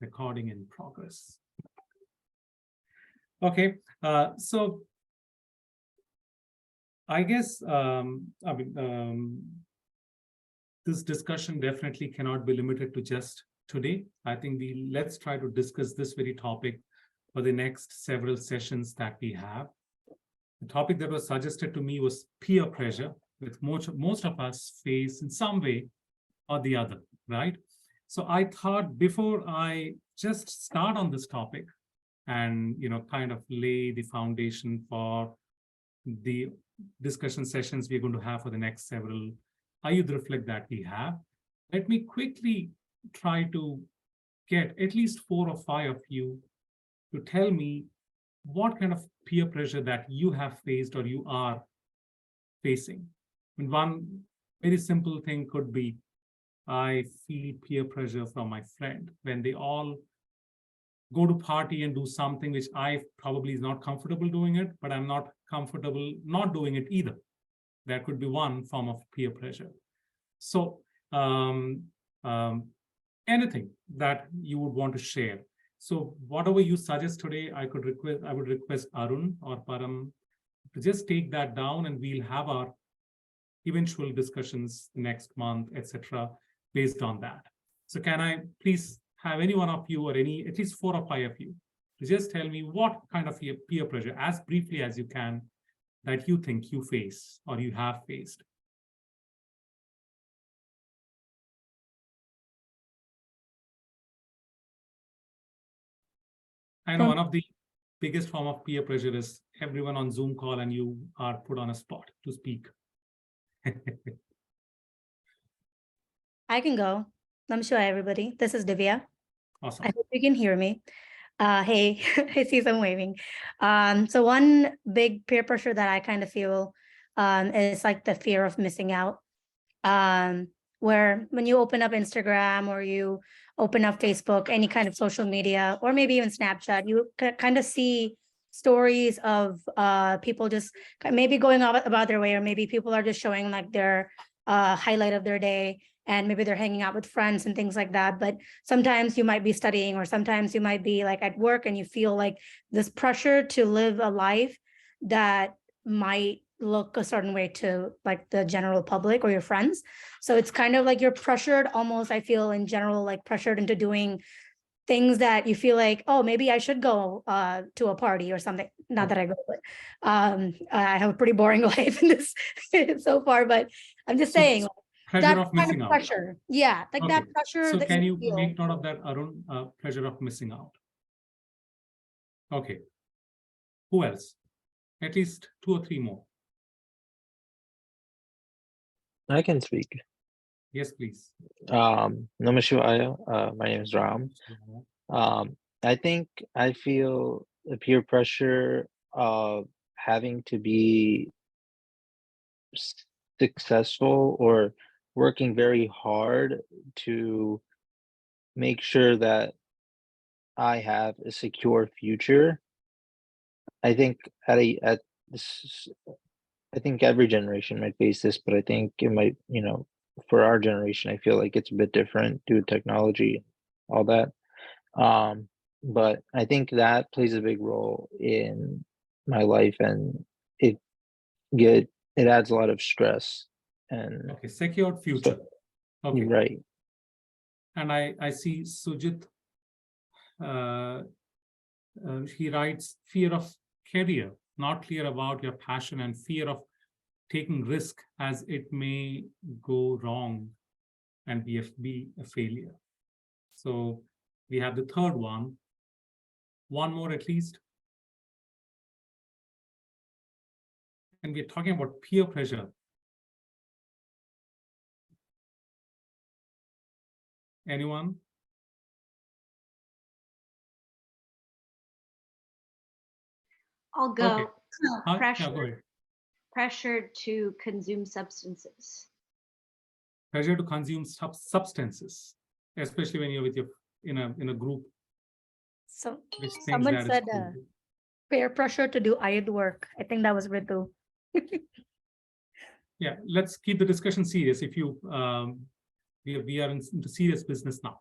Recording in progress. Okay, so I guess this discussion definitely cannot be limited to just today. I think let's try to discuss this very topic for the next several sessions that we have. The topic that was suggested to me was peer pressure, which most of us face in some way or the other, right? So I thought before I just start on this topic and kind of lay the foundation for the discussion sessions we're going to have for the next several AYUDH Reflect that we have, let me quickly try to get at least 4 or 5 of you to tell me what kind of peer pressure that you have faced or you are facing. And one very simple thing could be, I feel peer pressure from my friend when they all go to party and do something which I probably is not comfortable doing it, but I'm not comfortable not doing it either. That could be one form of peer pressure. So anything that you would want to share. So whatever you suggest today, I would request Arun or Param to just take that down, and we'll have our eventual discussions next month, etc., based on that. So can I please have any one of you or at least 4 or 5 of you to just tell me what kind of peer pressure, as briefly as you can, that you think you face or you have faced. I know one of the biggest form of peer pressure is everyone on Zoom call and you are put on a spot to speak. I can go. Namaskar, everybody. This is Divya. Awesome. I hope you can hear me. Hey, I see some waving. So one big peer pressure that I kind of feel is like the fear of missing out. Where when you open up Instagram or you open up Facebook, any kind of social media, or maybe even Snapchat, you kind of see stories of people just maybe going about their way, or maybe people are just showing like their highlight of their day, and maybe they're hanging out with friends and things like that. But sometimes you might be studying, or sometimes you might be like at work, and you feel like this pressure to live a life that might look a certain way to like the general public or your friends. So it's kind of like you're pressured almost, I feel in general, like pressured into doing things that you feel like, oh, maybe I should go to a party or something. Not that I go, but I have a pretty boring life in this so far, but I'm just saying pressure of missing out. Pressure. Yeah, like Okay. that pressure. So that can you feel. make note of that, Arun? Pressure of missing out. Okay. Who else? At least 2 or 3 more. I can speak. Yes, please. Namaskar. My name is Ram. I think I feel the peer pressure of having to be successful or working very hard to make sure that I have a secure future. I think I think every generation might face this, but I think it might, for our generation, I feel like it's a bit different due to technology, all that. But I think that plays a big role in my life, and it adds a lot of stress. And okay, secured future. Okay, right. And I see Sujit. He writes fear of career, not clear about your passion, and fear of taking risk as it may go wrong and be a failure. So we have the third one. One more at least. And we're talking about peer pressure. Anyone? I'll go. Okay. Pressure, go ahead. Pressure to consume substances. Pressure to consume substances, especially when you're with your in a group. So someone said cool. peer pressure to do AYUDH work. I think that was Ritu. Yeah, let's keep the discussion serious. If you, we are into serious business now.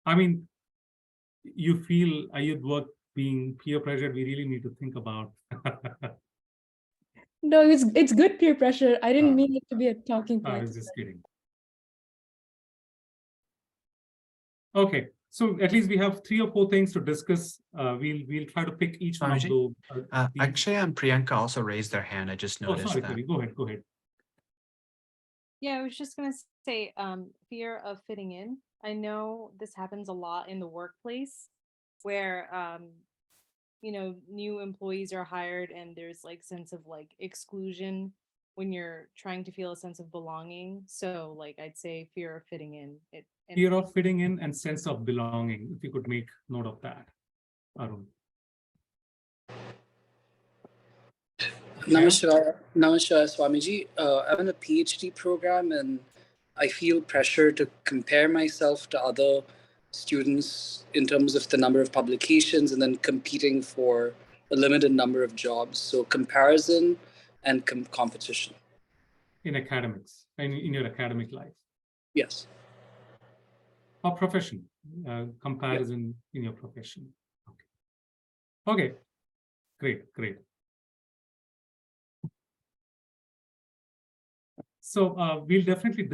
I mean, you feel Ayudh work being peer pressured, we really need to think about. No, it's good peer pressure. I didn't Ah. mean it to be a talking I point. was just kidding. Okay, so at least we have 3 or 4 things to discuss. We'll try to pick each one of Swamiji, those. Akshay and Priyanka also raised their hand. I just Oh, noticed sorry, that. Kari, go ahead, go ahead. Yeah, I was just gonna say, fear of fitting in. I know this happens a lot in the workplace where, new employees are hired and there's like sense of like exclusion when you're trying to feel a sense of belonging. So like I'd say fear of fitting in. Fear of fitting in and sense of belonging. If you could make note of that, Arun. Namaskar, Swamiji. I'm in a PhD program and I feel pressure to compare myself to other students in terms of the number of publications and then competing for a limited number of jobs. So comparison and competition. In academics, in your academic life. Yes. Or profession, comparison in your profession. Okay, great. So we'll definitely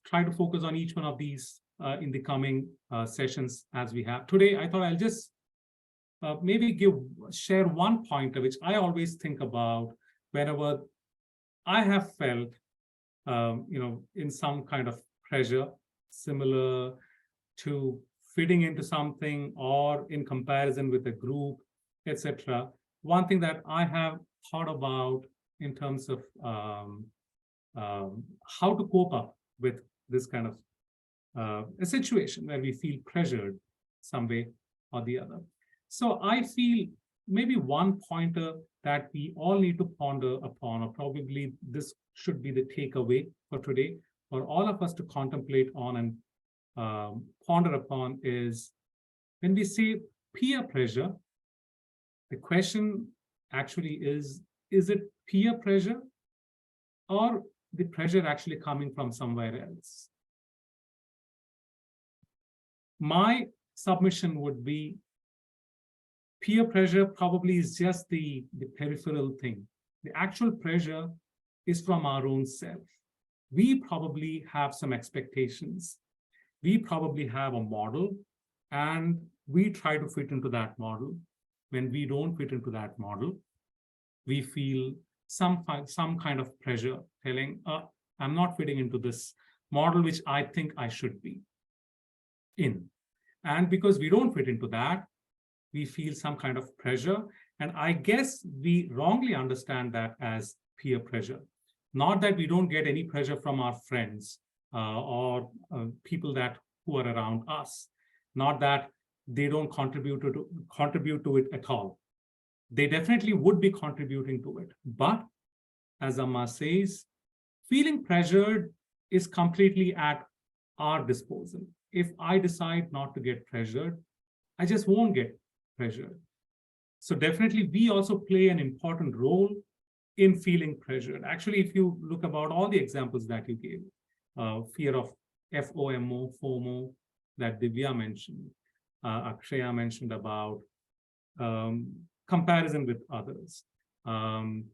try to focus on each one of these in the coming sessions as we have. Today, I thought I'll just maybe share one pointer which I always think about whenever I have felt, in some kind of pressure, similar to fitting into something or in comparison with a group, etc. One thing that I have thought about in terms of how to cope up with this kind of a situation where we feel pressured some way or the other. So I feel maybe one pointer that we all need to ponder upon, or probably this should be the takeaway for today, for all of us to contemplate on and ponder upon, is when we say peer pressure, the question actually is it peer pressure or the pressure actually coming from somewhere else? My submission would be peer pressure probably is just the peripheral thing. The actual pressure is from our own self. We probably have some expectations. We probably have a model and we try to fit into that model. When we don't fit into that model, we feel some kind of pressure telling, I'm not fitting into this model which I think I should be in. And because we don't fit into that, we feel some kind of pressure. And I guess we wrongly understand that as peer pressure. Not that we don't get any pressure from our friends or people who are around us. Not that they don't contribute to it at all. They definitely would be contributing to it. But as Amma says, feeling pressured is completely at our disposal. If I decide not to get pressured, I just won't get pressured. So definitely we also play an important role in feeling pressured. Actually, if you look about all the examples that you gave, fear of FOMO, that Divya mentioned, Akshaya mentioned about comparison with others. Ameya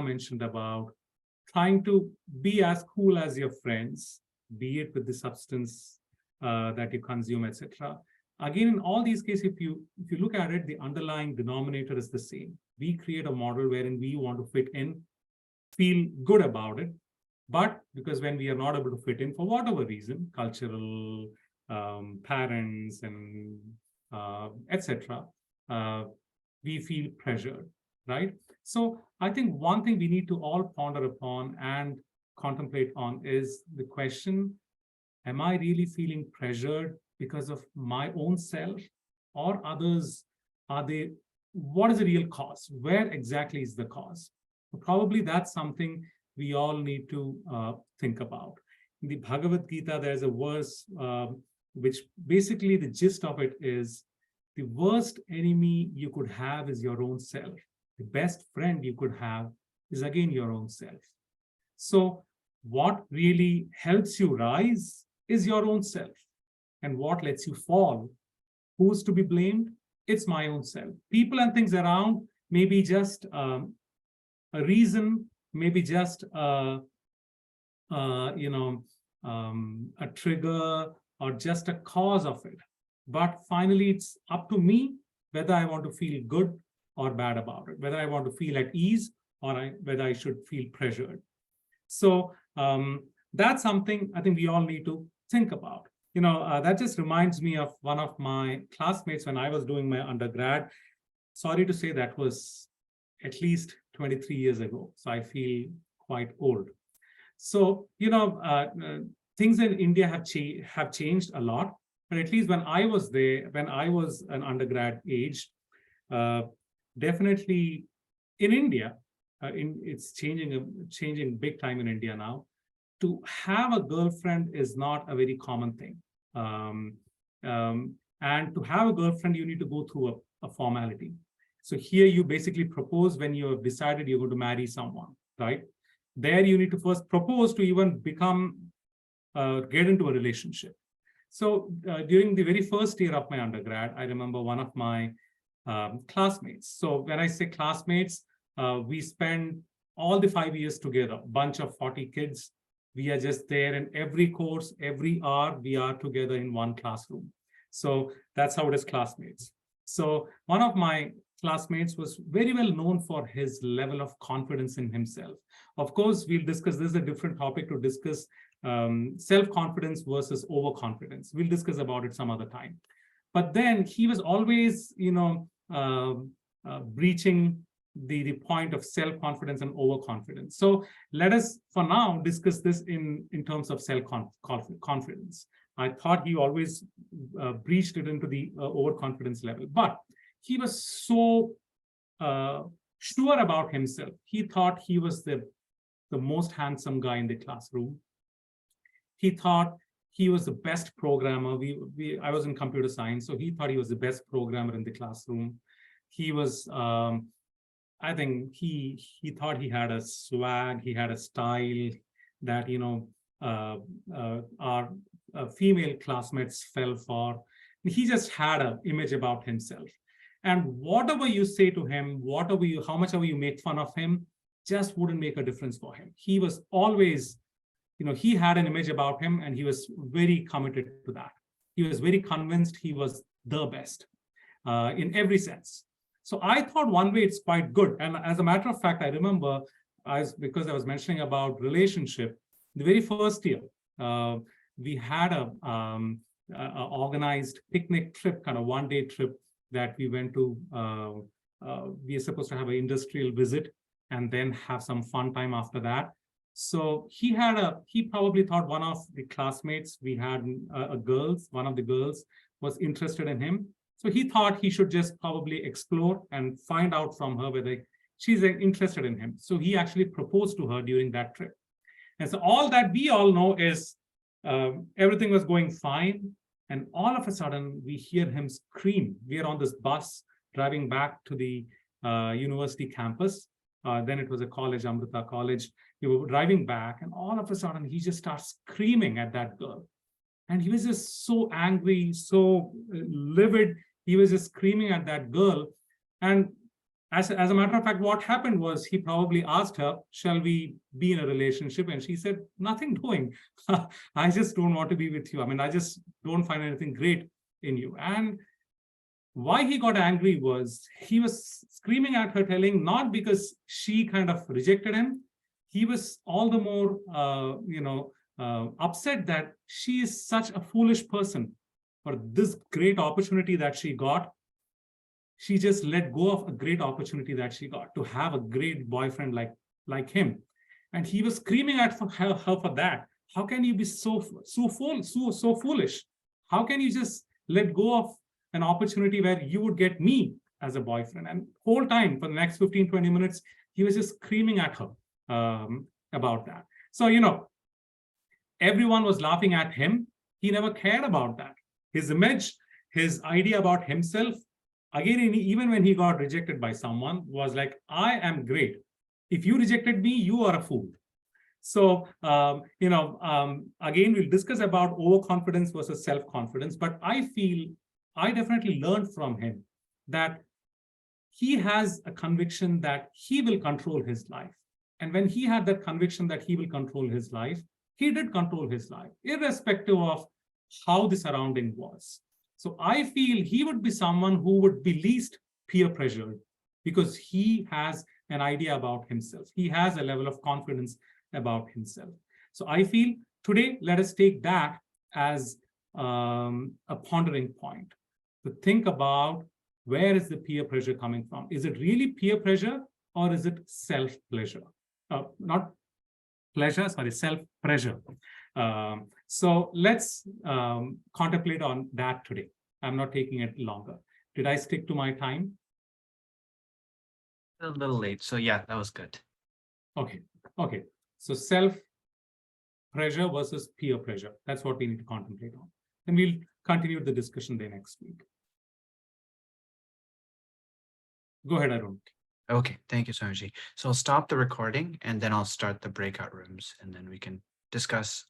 mentioned about trying to be as cool as your friends, be it with the substance that you consume, etc. Again, in all these cases, if you look at it, the underlying denominator is the same. We create a model wherein we want to fit in, feel good about it, but because when we are not able to fit in for whatever reason, cultural, parents, and etc., we feel pressured, right? So I think one thing we need to all ponder upon and contemplate on is the question, am I really feeling pressured because of my own self or others? What is the real cause? Where exactly is the cause? Probably that's something we all need to think about. In the Bhagavad Gita, there's a verse which basically the gist of it is the worst enemy you could have is your own self. The best friend you could have is again your own self. So what really helps you rise is your own self. And what lets you fall? Who's to be blamed? It's my own self. People and things around may be just a reason, maybe just a trigger or just a cause of it. But finally, it's up to me whether I want to feel good or bad about it, whether I want to feel at ease or whether I should feel pressured. So that's something I think we all need to think about. That just reminds me of one of my classmates when I was doing my undergrad. Sorry to say that was at least 23 years ago. So I feel quite old. So, things in India have changed a lot. But at least when I was there, when I was an undergrad age, definitely in India, it's changing big time in India now. To have a girlfriend is not a very common thing. And to have a girlfriend, you need to go through a formality. So here you basically propose when you have decided you're going to marry someone, right? There you need to first propose to even get into a relationship. So during the very first year of my undergrad, I remember one of my classmates. So when I say classmates, we spend all the 5 years together, bunch of 40 kids. We are just there in every course, every hour, we are together in one classroom. So that's how it is, classmates. So one of my classmates was very well known for his level of confidence in himself. Of course, we'll discuss, this is a different topic to discuss, self-confidence versus overconfidence. We'll discuss about it some other time. But then he was always, breaching the point of self-confidence and overconfidence. So let us, for now, discuss this in terms of self-confidence. I thought he always breached it into the overconfidence level, but he was so sure about himself. He thought he was the most handsome guy in the classroom. He thought he was the best programmer. I was in computer science, so he thought he was the best programmer in the classroom. He was, I think he thought he had a swag, he had a style that, our female classmates fell for. He just had an image about himself. And whatever you say to him, how much ever you make fun of him, just wouldn't make a difference for him. He was always, he had an image about him and he was very committed to that. He was very convinced he was the best in every sense. So I thought one way it's quite good. And as a matter of fact, I remember, because I was mentioning about relationship, the very first year, we had a organized picnic trip, kind of one-day trip that we went to. We are supposed to have an industrial visit and then have some fun time after that. So he probably thought one of the classmates, we had one of the girls was interested in him. So he thought he should just probably explore and find out from her whether she's interested in him. So he actually proposed to her during that trip. And so all that we all know is everything was going fine. And all of a sudden, we hear him scream. We are on this bus driving back to the university campus. Then it was a college, Amrita College. We were driving back, and all of a sudden, he just starts screaming at that girl. And he was just so angry, so livid. He was just screaming at that girl. And as a matter of fact, what happened was he probably asked her, shall we be in a relationship? And she said, nothing doing. I just don't want to be with you. I mean, I just don't find anything great in you. And why he got angry was he was screaming at her, telling not because she kind of rejected him. He was all the more, upset that she is such a foolish person for this great opportunity that she got. She just let go of a great opportunity that she got to have a great boyfriend like him. And he was screaming at her for that. How can you be so foolish? How can you just let go of an opportunity where you would get me as a boyfriend? And whole time for the next 15, 20 minutes, he was just screaming at her about that. So, everyone was laughing at him. He never cared about that. His image, his idea about himself, again, even when he got rejected by someone, was like, I am great. If you rejected me, you are a fool. So, again, we'll discuss about overconfidence versus self-confidence, but I feel I definitely learned from him that he has a conviction that he will control his life. And when he had that conviction that he will control his life, he did control his life, irrespective of how the surrounding was. So I feel he would be someone who would be least peer pressured because he has an idea about himself. He has a level of confidence about himself. So I feel today, let us take that as a pondering point to think about where is the peer pressure coming from? Is it really peer pressure or is it self-pleasure? Not pleasure, sorry, self-pressure. So let's contemplate on that today. I'm not taking it longer. Did I stick to my time? A little late. So yeah, that was good. Okay. Okay. So self-pressure versus peer pressure. That's what we need to contemplate on. And we'll continue the discussion there next week. Go ahead, Arun. Okay, thank you, Swamiji. So I'll stop the recording and then I'll start the breakout rooms and then we can discuss